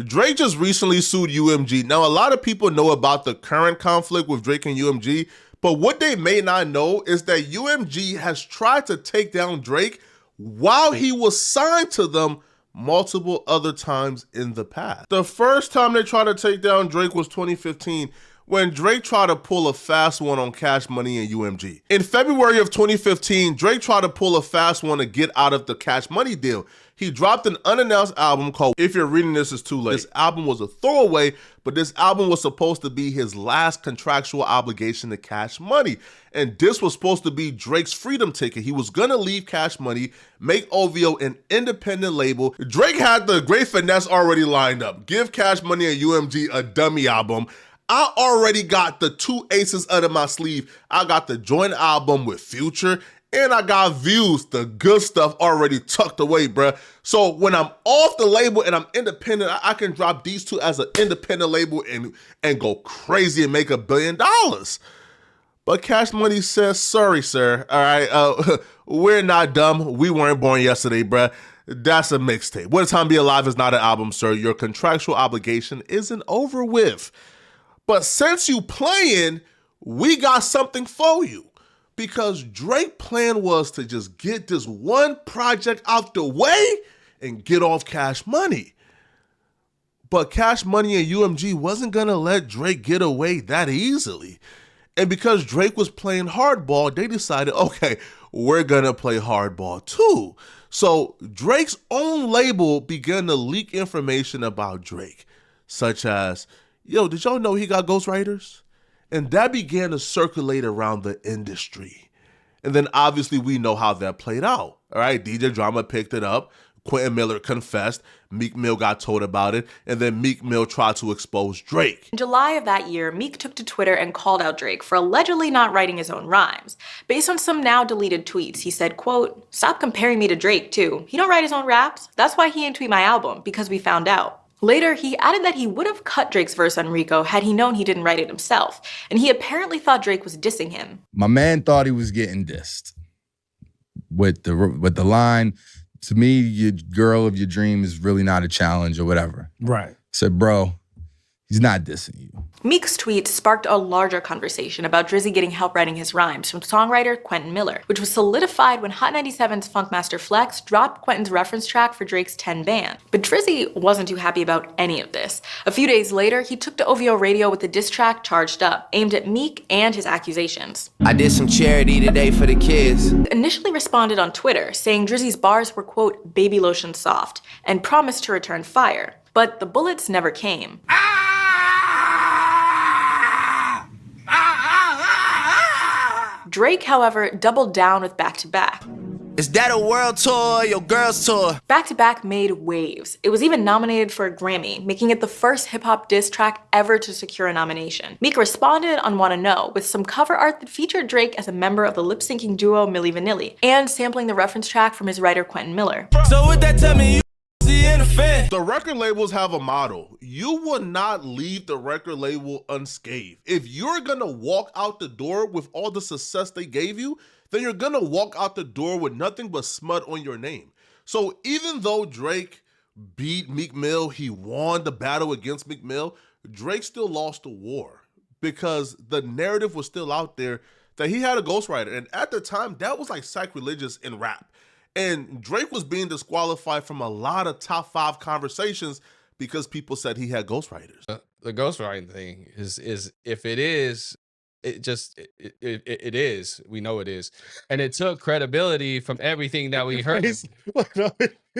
Drake just recently sued UMG. Now, a lot of people know about the current conflict with Drake and UMG, but what they may not know is that UMG has tried to take down Drake while he was signed to them multiple other times in the past. The first time they tried to take down Drake was 2015, when Drake tried to pull a fast one on Cash Money and UMG. In February of 2015, Drake tried to pull a fast one to get out of the Cash Money deal. He dropped an unannounced album called If You're Reading This It's Too Late. This album was a throwaway, but this album was supposed to be his last contractual obligation to Cash Money. And this was supposed to be Drake's freedom ticket. He was gonna leave Cash Money, make OVO an independent label. Drake had the great finesse already lined up. Give Cash Money and UMG a dummy album. I already got the two aces under my sleeve. I got the joint album with Future, and I got Views, the good stuff already tucked away, bruh. So when I'm off the label and I'm independent, I can drop these two as an independent label and go crazy and make $1 billion. But Cash Money says, sorry, sir. All right, we're not dumb. We weren't born yesterday, bruh. That's a mixtape. What a Time to Be Alive is not an album, sir. Your contractual obligation isn't over with. But since you playing, we got something for you. Because Drake's plan was to just get this one project out the way and get off Cash Money. But Cash Money and UMG wasn't gonna let Drake get away that easily. And because Drake was playing hardball, they decided, okay, we're gonna play hardball too. So Drake's own label began to leak information about Drake, such as, yo, did y'all know he got ghostwriters? And that began to circulate around the industry. And then obviously we know how that played out. All right, DJ Drama picked it up. Quentin Miller confessed. Meek Mill got told about it. And then Meek Mill tried to expose Drake. In July of that year, Meek took to Twitter and called out Drake for allegedly not writing his own rhymes. Based on some now deleted tweets, he said, quote, "Stop comparing me to Drake too. He don't write his own raps. That's why he ain't tweet my album, because we found out." Later, he added that he would have cut Drake's verse on Rico had he known he didn't write it himself, and he apparently thought Drake was dissing him. My man thought he was getting dissed with the line, "To me, your girl of your dream is really not a challenge," or whatever. Right. I said, bro, he's not dissing you. Meek's tweet sparked a larger conversation about Drizzy getting help writing his rhymes from songwriter Quentin Miller, which was solidified when Hot 97's Funkmaster Flex dropped Quentin's reference track for Drake's 10 Band. But Drizzy wasn't too happy about any of this. A few days later, he took to OVO Radio with a diss track, Charged Up, aimed at Meek and his accusations. "I did some charity today for the kids." Initially responded on Twitter, saying Drizzy's bars were, quote, "baby lotion soft," and promised to return fire. But the bullets never came. Drake, however, doubled down with Back to Back. "Is that a world tour or your girls tour?" Back to Back made waves. It was even nominated for a Grammy, making it the first hip-hop diss track ever to secure a nomination. Meek responded on Wanna Know with some cover art that featured Drake as a member of the lip-syncing duo Milli Vanilli, and sampling the reference track from his writer Quentin Miller. "So what that tell me, you in the fan?" The record labels have a motto. You will not leave the record label unscathed. If you're gonna walk out the door with all the success they gave you, then you're gonna walk out the door with nothing but smut on your name. So even though Drake beat Meek Mill, he won the battle against Meek Mill, Drake still lost the war because the narrative was still out there that he had a ghostwriter. And at the time, that was like sacrilegious in rap. And Drake was being disqualified from a lot of top 5 conversations because people said he had ghostwriters. The ghostwriting thing is if it is, it is. We know it is. And it took credibility from everything that we heard.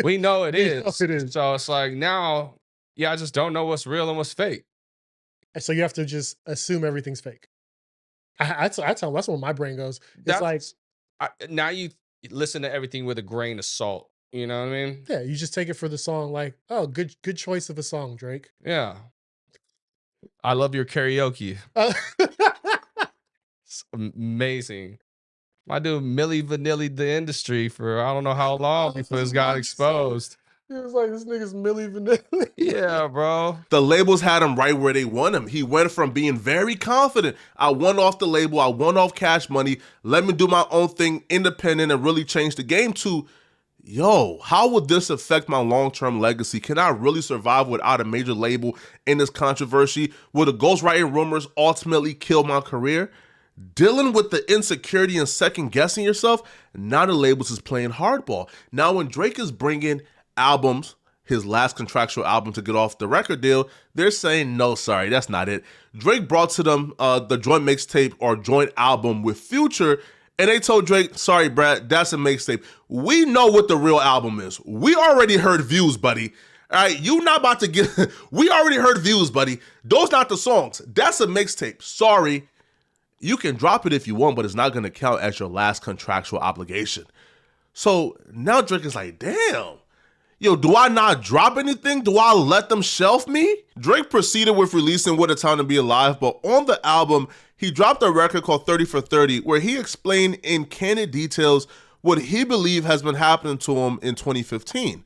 We know it is. So it's like now, yeah, I just don't know what's real and what's fake. So you have to just assume everything's fake. That's where my brain goes. It's now you listen to everything with a grain of salt. You know what I mean? Yeah, you just take it for the song, like, oh, good choice of a song, Drake. Yeah. I love your karaoke. It's amazing. My dude Milli Vanilli the industry for I don't know how long before this got exposed. He was like, this nigga's Milli Vanilli. Yeah, bro. The labels had him right where they want him. He went from being very confident. I won off the label. I won off Cash Money. Let me do my own thing independent and really change the game to, yo, how would this affect my long-term legacy? Can I really survive without a major label in this controversy? Will the ghostwriting rumors ultimately kill my career? Dealing with the insecurity and second-guessing yourself, now the labels is playing hardball. Now when Drake is bringing albums, his last contractual album to get off the record deal, they're saying, no, sorry, that's not it. Drake brought to them the joint mixtape or joint album with Future, and they told Drake, sorry, Brad, that's a mixtape. We know what the real album is. We already heard Views, buddy. All right, you not about to get, we already heard Views, buddy. Those not the songs. That's a mixtape. Sorry. You can drop it if you want, but it's not going to count as your last contractual obligation. So now Drake is like, damn. Yo, do I not drop anything? Do I let them shelf me? Drake proceeded with releasing What a Time to Be Alive, but on the album, he dropped a record called 30 for 30, where he explained in candid details what he believed has been happening to him in 2015.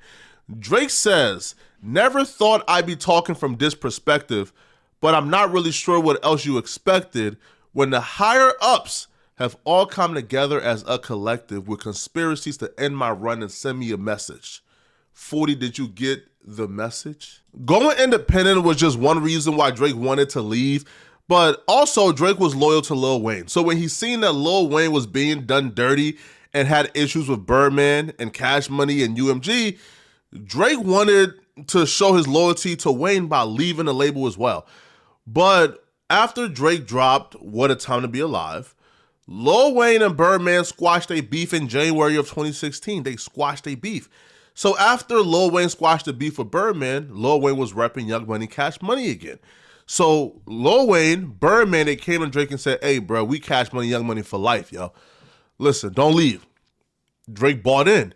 Drake says, never thought I'd be talking from this perspective, but I'm not really sure what else you expected when the higher ups have all come together as a collective with conspiracies to end my run and send me a message. 40, did you get the message? Going independent was just one reason why Drake wanted to leave, but also Drake was loyal to Lil Wayne. So when he seen that Lil Wayne was being done dirty and had issues with Birdman and Cash Money and UMG, Drake wanted to show his loyalty to Wayne by leaving the label as well. But after Drake dropped What a Time to Be Alive, Lil Wayne and Birdman squashed their beef in January of 2016. They squashed their beef. So after Lil Wayne squashed the beef with Birdman, Lil Wayne was repping Young Money, Cash Money again. So Lil Wayne, Birdman, they came to Drake and said, hey, bro, we Cash Money, Young Money for life, yo. Listen, don't leave. Drake bought in,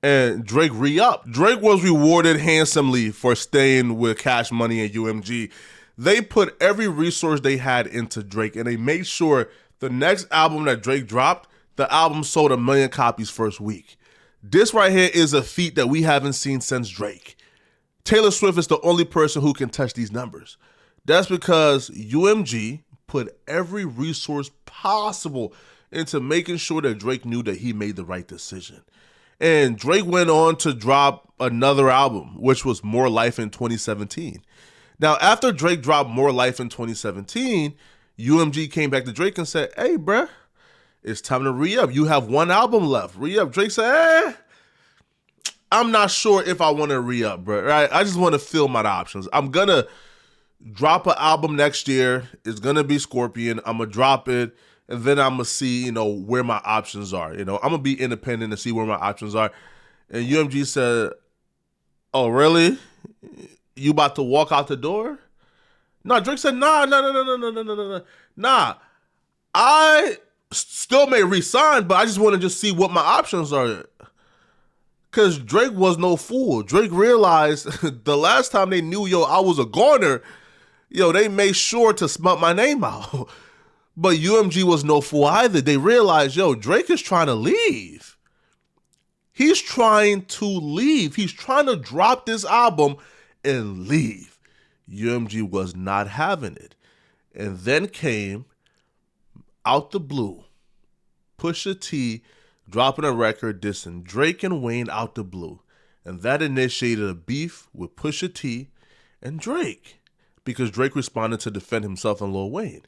and Drake re-upped. Drake was rewarded handsomely for staying with Cash Money and UMG. They put every resource they had into Drake, and they made sure the next album that Drake dropped, the album sold 1 million copies first week. This right here is a feat that we haven't seen since Drake. Taylor Swift is the only person who can touch these numbers. That's because UMG put every resource possible into making sure that Drake knew that he made the right decision. And Drake went on to drop another album, which was More Life in 2017. Now, after Drake dropped More Life in 2017, UMG came back to Drake and said, hey, bruh, it's time to re-up. You have one album left. Re-up. Drake said, I'm not sure if I want to re-up, bro. Right? I just want to fill my options. I'm going to drop an album next year. It's going to be Scorpion. I'm going to drop it, and then I'm going to see, where my options are. I'm going to be independent and see where my options are. And UMG said, oh, really? You about to walk out the door? No, Drake said, nah. I still may resign, but I just want to just see what my options are. Because Drake was no fool. Drake realized the last time they knew, I was a goner, they made sure to smut my name out. But UMG was no fool either. They realized, Drake is trying to leave. He's trying to leave. He's trying to drop this album and leave. UMG was not having it. And then came, out the blue, Pusha T dropping a record dissing Drake and Wayne out the blue. And that initiated a beef with Pusha T and Drake, because Drake responded to defend himself and Lil Wayne.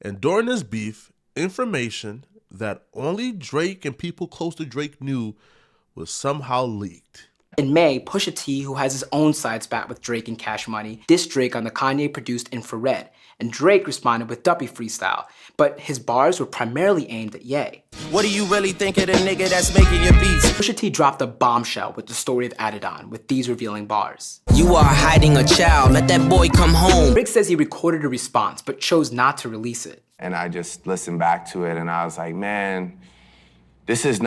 And during this beef, information that only Drake and people close to Drake knew was somehow leaked. In May, Pusha T, who has his own side spat with Drake and Cash Money, dissed Drake on the Kanye-produced Infrared, and Drake responded with Duppy Freestyle, but his bars were primarily aimed at Ye. What do you really think of the nigga that's making your beats? Pusha T dropped a bombshell with the Story of Adidon, with these revealing bars. You are hiding a child, let that boy come home. Drake says he recorded a response, but chose not to release it. And I just listened back to it, and I was like, man, this is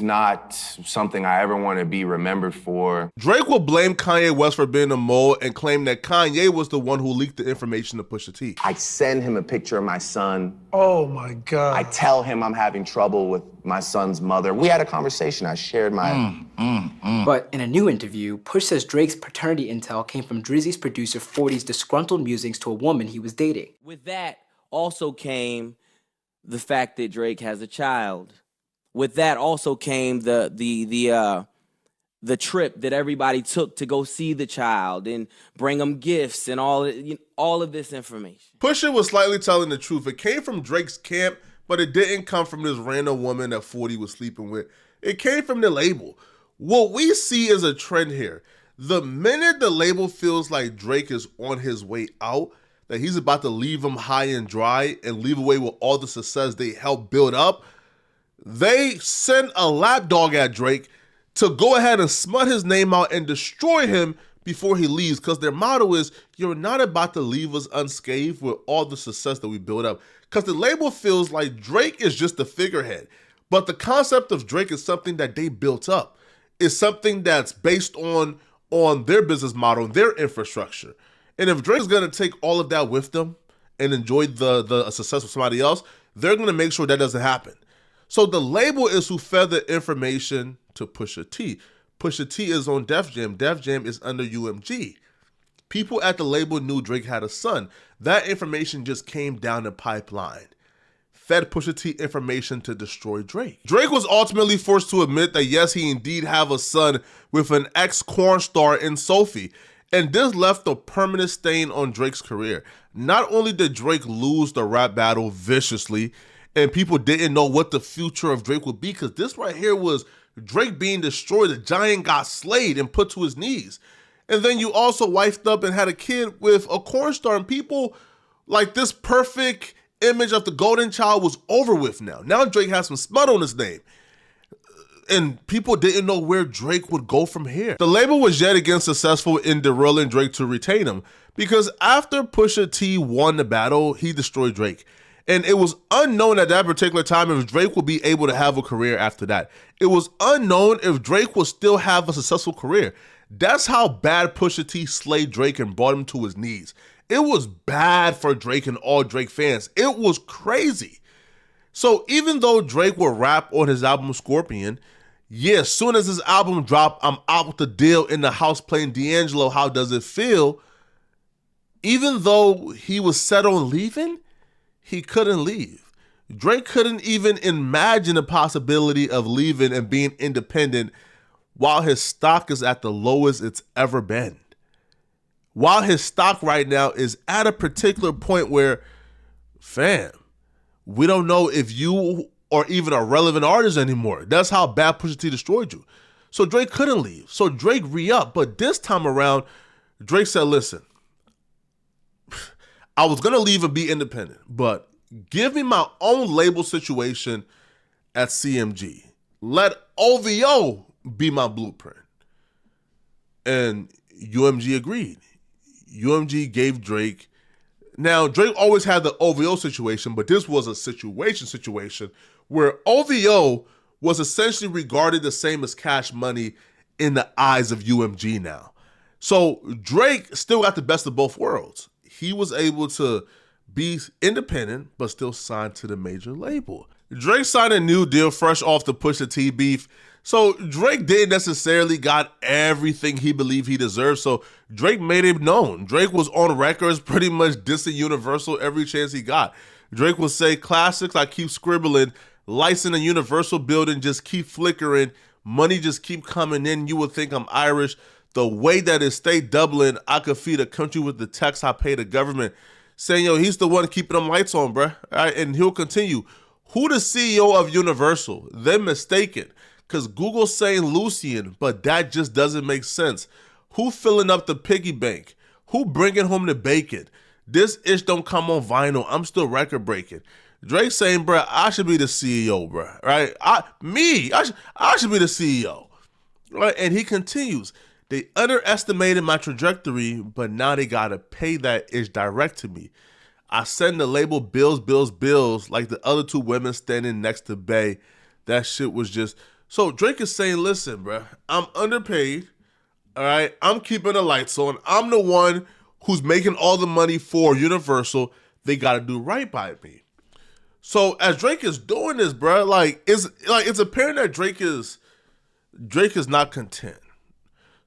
not something I ever want to be remembered for. Drake will blame Kanye West for being a mole and claim that Kanye was the one who leaked the information to Pusha T. I send him a picture of my son. Oh my God. I tell him I'm having trouble with my son's mother. We had a conversation. I shared my... But in a new interview, Push says Drake's paternity intel came from Drizzy's producer 40's disgruntled musings to a woman he was dating. With that also came the fact that Drake has a child. With that also came the the trip that everybody took to go see the child and bring them gifts and all of this information. Pusha was slightly telling the truth. It came from Drake's camp, but it didn't come from this random woman that 40 was sleeping with. It came from the label. What we see is a trend here. The minute the label feels like Drake is on his way out, that he's about to leave him high and dry and leave away with all the success they helped build up, they send a lapdog at Drake to go ahead and smut his name out and destroy him before he leaves, because their motto is, you're not about to leave us unscathed with all the success that we built up. Because the label feels like Drake is just the figurehead, but the concept of Drake is something that they built up. It's something that's based on their business model and their infrastructure. And if Drake's going to take all of that with them and enjoy the success of somebody else, they're going to make sure that doesn't happen. So the label is who fed the information to Pusha T. Pusha T is on Def Jam. Def Jam is under UMG. People at the label knew Drake had a son. That information just came down the pipeline. Fed Pusha T information to destroy Drake. Drake was ultimately forced to admit that yes, he indeed have a son with an ex-corn star in Sophie. And this left a permanent stain on Drake's career. Not only did Drake lose the rap battle viciously, and people didn't know what the future of Drake would be, because this right here was Drake being destroyed. The giant got slayed and put to his knees. And then you also wifed up and had a kid with a corn star, and people, like, this perfect image of the golden child was over with now. Now Drake has some smut on his name. And people didn't know where Drake would go from here. The label was yet again successful in derailing Drake to retain him, because after Pusha T won the battle, he destroyed Drake. And it was unknown at that particular time if Drake would be able to have a career after that. It was unknown if Drake would still have a successful career. That's how bad Pusha T slayed Drake and brought him to his knees. It was bad for Drake and all Drake fans. It was crazy. So even though Drake will rap on his album Scorpion, yeah, as soon as his album dropped, I'm out with the deal in the house playing D'Angelo, How Does It Feel? Even though he was set on leaving, he couldn't leave. Drake couldn't even imagine the possibility of leaving and being independent while his stock is at the lowest it's ever been. While his stock right now is at a particular point where, fam, we don't know if you are even a relevant artist anymore. That's how bad Pusha T destroyed you. So Drake couldn't leave. So Drake re-upped. But this time around, Drake said, listen, I was going to leave and be independent, but give me my own label situation at CMG. Let OVO be my blueprint. And UMG agreed. UMG gave Drake. Now, Drake always had the OVO situation, but this was a situation where OVO was essentially regarded the same as Cash Money in the eyes of UMG now. So Drake still got the best of both worlds. He was able to be independent, but still signed to the major label. Drake signed a new deal fresh off the Pusha T beef. So Drake didn't necessarily got everything he believed he deserved. So Drake made it known. Drake was on records pretty much dissing Universal every chance he got. Drake would say, classics, I keep scribbling, lights in a Universal building just keep flickering, money just keep coming in, you would think I'm Irish. The way that it stayed doubling, I could feed a country with the tax I pay the government. Saying, yo, he's the one keeping them lights on, bruh. All right, and he'll continue. Who the CEO of Universal? They're mistaken. Because Google's saying Lucian, but that just doesn't make sense. Who filling up the piggy bank? Who bringing home the bacon? This ish don't come on vinyl. I'm still record breaking. Drake saying, bruh, I should be the CEO, bruh. Right? I should be the CEO. Right? And he continues. They underestimated my trajectory, but now they gotta pay that ish direct to me. I send the label bills like the other two women standing next to Bey. That shit was just... So Drake is saying, listen, bro, I'm underpaid, all right? I'm keeping the lights on. I'm the one who's making all the money for Universal. They got to do right by me. So as Drake is doing this, bro, it's apparent that Drake is not content.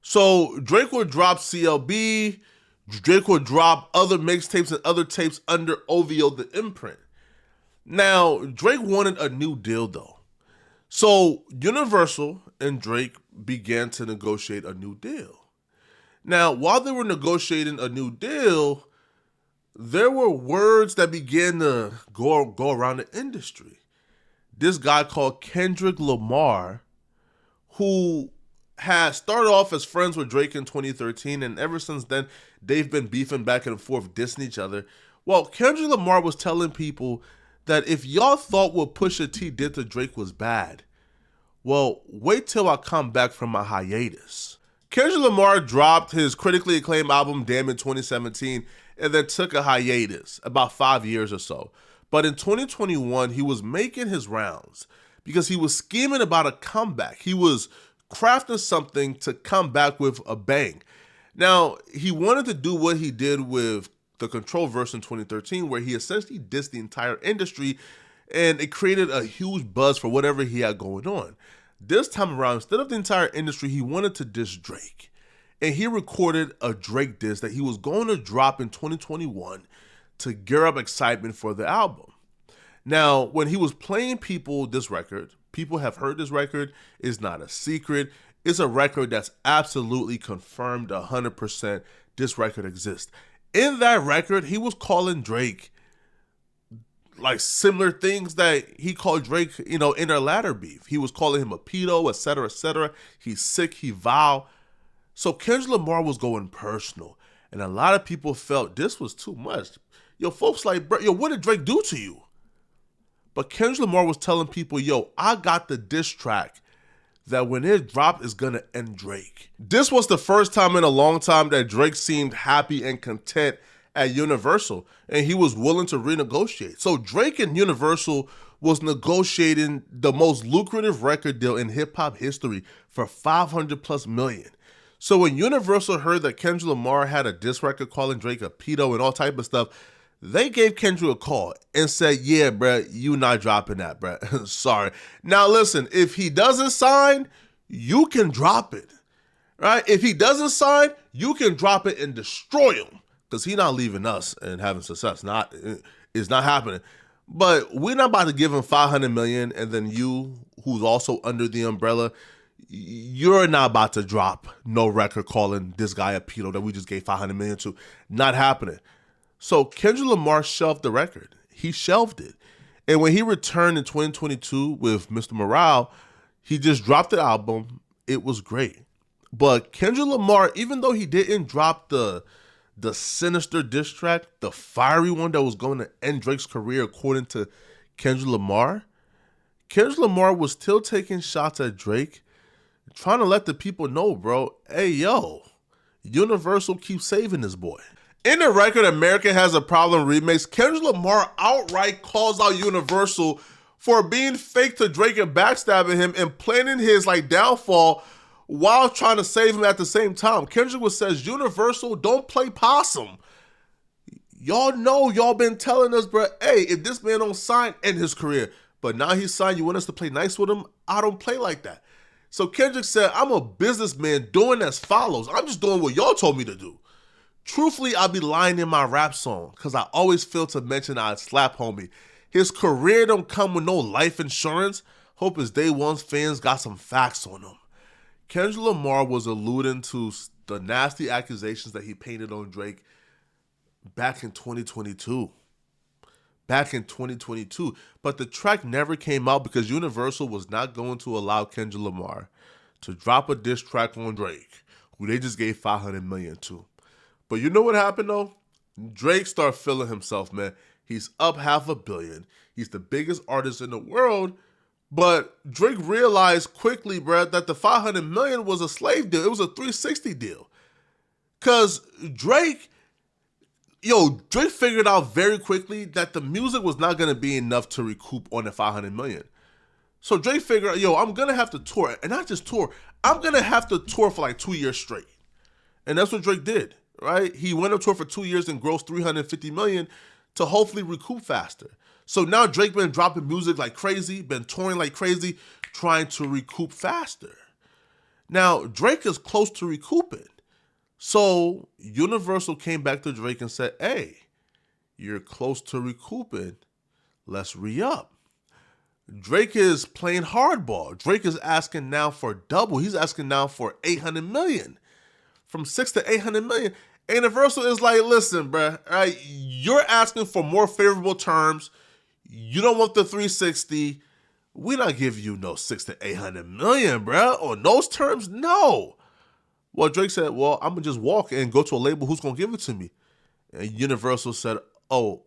So Drake will drop CLB, Drake will drop other mixtapes and other tapes under OVO, the imprint. Now, Drake wanted a new deal, though. So Universal and Drake began to negotiate a new deal. Now, while they were negotiating a new deal, there were words that began to go around the industry. This guy called Kendrick Lamar, who had started off as friends with Drake in 2013, and ever since then, they've been beefing back and forth, dissing each other. Well, Kendrick Lamar was telling people that if y'all thought what Pusha T did to Drake was bad, well, wait till I come back from my hiatus. Kendrick Lamar dropped his critically acclaimed album Damn in 2017 and then took a hiatus, about 5 years or so. But in 2021, he was making his rounds because he was scheming about a comeback. He was crafting something to come back with a bang. Now, he wanted to do what he did with the Control verse in 2013, where he essentially dissed the entire industry, and it created a huge buzz for whatever he had going on. This time around, instead of the entire industry, he wanted to diss Drake. And he recorded a Drake diss that he was going to drop in 2021 to gear up excitement for the album. Now, when he was playing people this record, people have heard this record. It's not a secret. It's a record that's absolutely confirmed 100% this record exists. In that record, he was calling Drake like similar things that he called Drake, in their latter beef. He was calling him a pedo, etc., etc. He's sick, he vile. So Kendrick Lamar was going personal. And a lot of people felt this was too much. Yo, folks like, bro, what did Drake do to you? But Kendrick Lamar was telling people, yo, I got the diss track that when it dropped is gonna end Drake. This was the first time in a long time that Drake seemed happy and content at Universal, and he was willing to renegotiate. So Drake and Universal was negotiating the most lucrative record deal in hip-hop history for $500+ million. So when Universal heard that Kendrick Lamar had a diss record calling Drake a pedo and all type of stuff, they gave Kendrick a call and said, yeah, bruh, you not dropping that, bruh. Sorry. Now listen, if he doesn't sign, you can drop it, right? If he doesn't sign, you can drop it and destroy him, because he's not leaving us and having success. It's not happening. But we're not about to give him $500 million, and then you, who's also under the umbrella, you're not about to drop no record calling this guy a pedo that we just gave $500 million to. Not happening. So Kendrick Lamar shelved the record. He shelved it. And when he returned in 2022 with Mr. Morale, he just dropped the album. It was great. But Kendrick Lamar, even though he didn't drop the sinister diss track, the fiery one that was going to end Drake's career according to Kendrick Lamar was still taking shots at Drake, trying to let the people know, bro, hey, yo, Universal keeps saving this boy. In the record America Has a Problem remix, Kendrick Lamar outright calls out Universal for being fake to Drake and backstabbing him and planning his downfall while trying to save him at the same time. Kendrick says, Universal, don't play possum. Y'all know y'all been telling us, bro, hey, if this man don't sign, end his career. But now he's signed, you want us to play nice with him? I don't play like that. So Kendrick said, I'm a businessman doing as follows. I'm just doing what y'all told me to do. Truthfully, I'll be lying in my rap song because I always fail to mention I'd slap homie. His career don't come with no life insurance. Hope his day one's fans got some facts on him. Kendrick Lamar was alluding to the nasty accusations that he painted on Drake back in 2022. But the track never came out because Universal was not going to allow Kendrick Lamar to drop a diss track on Drake, who they just gave $500 million to. But you know what happened though? Drake started feeling himself, man. He's up $500 million. He's the biggest artist in the world. But Drake realized quickly, bro, that the $500 million was a slave deal. It was a 360 deal. Because Drake figured out very quickly that the music was not going to be enough to recoup on the $500 million. So Drake figured out, I'm going to have to tour. And not just tour. I'm going to have to tour for 2 years straight. And that's what Drake did, right? He went on tour for 2 years and grossed $350 million to hopefully recoup faster. So now Drake been dropping music like crazy, been touring like crazy, trying to recoup faster. Now, Drake is close to recouping. So Universal came back to Drake and said, hey, you're close to recouping. Let's re-up. Drake is playing hardball. Drake is asking now for double. He's asking now for 800 million. From 6 to 800 million. And Universal is like, listen, bruh, right, you're asking for more favorable terms. You don't want the 360. We not give you no 6 to 800 million, bruh. On those terms, no. Well, Drake said, well, I'm going to just walk and go to a label who's going to give it to me. And Universal said, oh,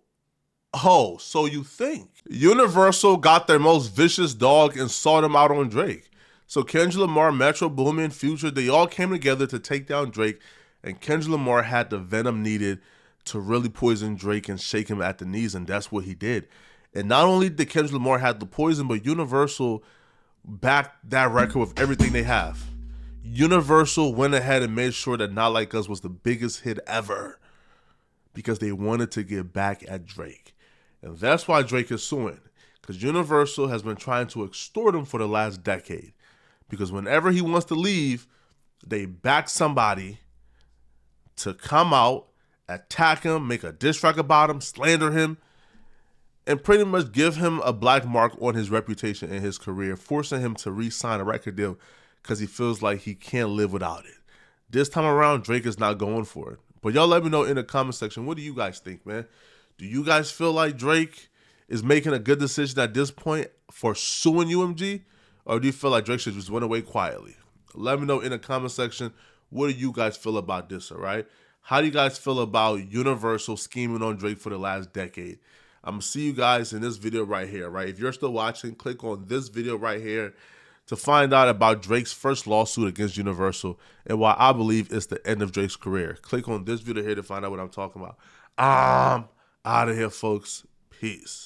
so you think. Universal got their most vicious dog and saw them out on Drake. So Kendrick Lamar, Metro Boomin, Future, they all came together to take down Drake, and Kendrick Lamar had the venom needed to really poison Drake and shake him at the knees, and that's what he did. And not only did Kendrick Lamar have the poison, but Universal backed that record with everything they have. Universal went ahead and made sure that Not Like Us was the biggest hit ever because they wanted to get back at Drake. And that's why Drake is suing, because Universal has been trying to extort him for the last decade. Because whenever he wants to leave, they back somebody to come out, attack him, make a diss track about him, slander him, and pretty much give him a black mark on his reputation and his career, forcing him to re-sign a record deal because he feels like he can't live without it. This time around, Drake is not going for it. But y'all let me know in the comment section, what do you guys think, man? Do you guys feel like Drake is making a good decision at this point for suing UMG? Or do you feel like Drake should just went away quietly? Let me know in the comment section, what do you guys feel about this, all right? How do you guys feel about Universal scheming on Drake for the last decade? I'm going to see you guys in this video right here, right? If you're still watching, click on this video right here to find out about Drake's first lawsuit against Universal and why I believe it's the end of Drake's career. Click on this video here to find out what I'm talking about. I'm out of here, folks. Peace.